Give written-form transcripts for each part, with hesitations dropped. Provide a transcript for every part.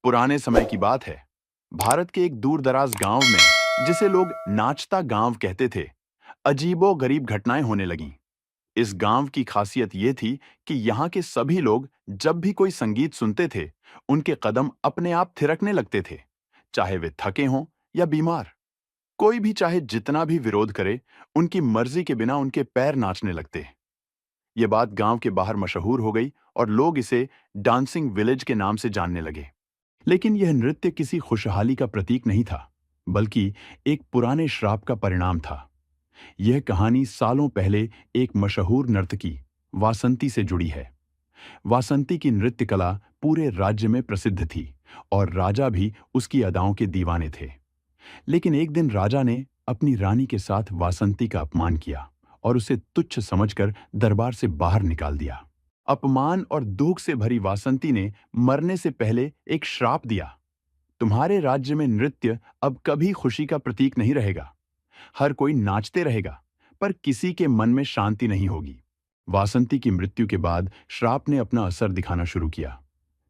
पुराने समय की बात है। भारत के एक दूर दराज गांव में, जिसे लोग नाचता गांव कहते थे, अजीबो गरीब घटनाएं होने लगीं। इस गांव की खासियत ये थी कि यहाँ के सभी लोग जब भी कोई संगीत सुनते थे, उनके कदम अपने आप थिरकने लगते थे, चाहे वे थके हों या बीमार। कोई भी चाहे जितना भी विरोध करे, उनकी मर्जी के बिना उनके पैर नाचने लगते। ये बात गांव के बाहर मशहूर हो गई और लोग इसे डांसिंग विलेज के नाम से जानने लगे। लेकिन यह नृत्य किसी खुशहाली का प्रतीक नहीं था, बल्कि एक पुराने श्राप का परिणाम था। यह कहानी सालों पहले एक मशहूर नर्तकी वासंती से जुड़ी है। वासंती की नृत्य कला पूरे राज्य में प्रसिद्ध थी और राजा भी उसकी अदाओं के दीवाने थे। लेकिन एक दिन राजा ने अपनी रानी के साथ वासंती का अपमान किया और उसे तुच्छ समझकर दरबार से बाहर निकाल दिया। अपमान और दुख से भरी वासंती ने मरने से पहले एक श्राप दिया, तुम्हारे राज्य में नृत्य अब कभी खुशी का प्रतीक नहीं रहेगा। हर कोई नाचते रहेगा, पर किसी के मन में शांति नहीं होगी। वासंती की मृत्यु के बाद श्राप ने अपना असर दिखाना शुरू किया।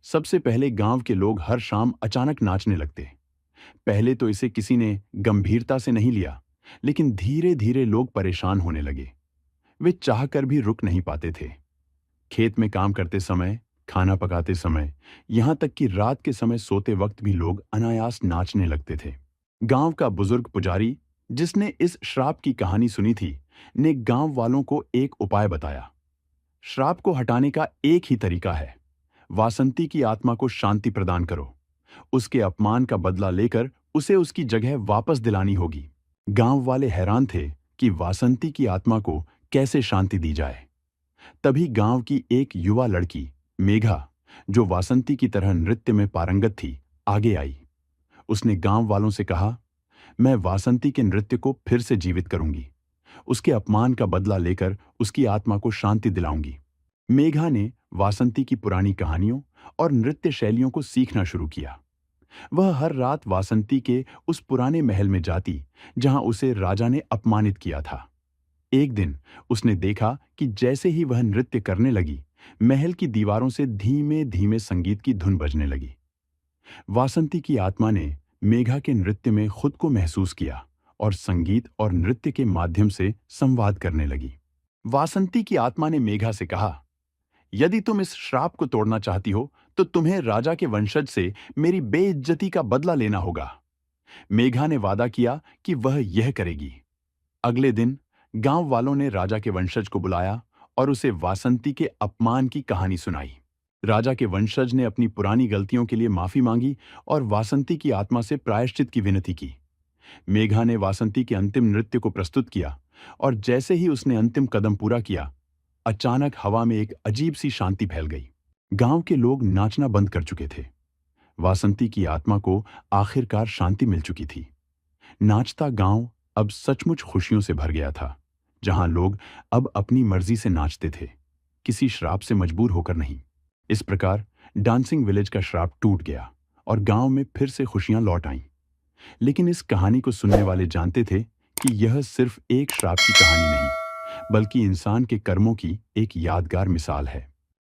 सबसे पहले गांव के लोग हर शाम अचानक नाचने लगते। पहले तो इसे किसी ने गंभीरता से नहीं लिया, लेकिन धीरे धीरे लोग परेशान होने लगे। वे चाहकर भी रुक नहीं पाते थे। खेत में काम करते समय, खाना पकाते समय, यहां तक कि रात के समय सोते वक्त भी लोग अनायास नाचने लगते थे। गांव का बुजुर्ग पुजारी, जिसने इस श्राप की कहानी सुनी थी, ने गांव वालों को एक उपाय बताया। श्राप को हटाने का एक ही तरीका है, वासंती की आत्मा को शांति प्रदान करो। उसके अपमान का बदला लेकर उसे उसकी जगह वापस दिलानी होगी। गांव वाले हैरान थे कि वासंती की आत्मा को कैसे शांति दी जाए। तभी गांव की एक युवा लड़की मेघा, जो वासंती की तरह नृत्य में पारंगत थी, आगे आई। उसने गांव वालों से कहा, मैं वासंती के नृत्य को फिर से जीवित करूंगी। उसके अपमान का बदला लेकर उसकी आत्मा को शांति दिलाऊंगी। मेघा ने वासंती की पुरानी कहानियों और नृत्य शैलियों को सीखना शुरू किया। वह हर रात वासंती के उस पुराने महल में जाती, जहां उसे राजा ने अपमानित किया था। एक दिन उसने देखा कि जैसे ही वह नृत्य करने लगी, महल की दीवारों से धीमे धीमे संगीत की धुन बजने लगी। वासंती की आत्मा ने मेघा के नृत्य में खुद को महसूस किया और संगीत और नृत्य के माध्यम से संवाद करने लगी। वासंती की आत्मा ने मेघा से कहा, यदि तुम इस श्राप को तोड़ना चाहती हो, तो तुम्हें राजा के वंशज से मेरी बेइज्जती का बदला लेना होगा। मेघा ने वादा किया कि वह यह करेगी। अगले दिन गांव वालों ने राजा के वंशज को बुलाया और उसे वासंती के अपमान की कहानी सुनाई। राजा के वंशज ने अपनी पुरानी गलतियों के लिए माफी मांगी और वासंती की आत्मा से प्रायश्चित की विनती की। मेघा ने वासंती के अंतिम नृत्य को प्रस्तुत किया और जैसे ही उसने अंतिम कदम पूरा किया, अचानक हवा में एक अजीब सी शांति फैल गई। गांव के लोग नाचना बंद कर चुके थे। वासंती की आत्मा को आखिरकार शांति मिल चुकी थी। नाचता गांव अब सचमुच खुशियों से भर गया था, जहां लोग अब अपनी मर्जी से नाचते थे, किसी श्राप से मजबूर होकर नहीं। इस प्रकार डांसिंग विलेज का श्राप टूट गया और गांव में फिर से खुशियां लौट आईं। लेकिन इस कहानी को सुनने वाले जानते थे कि यह सिर्फ एक श्राप की कहानी नहीं, बल्कि इंसान के कर्मों की एक यादगार मिसाल है।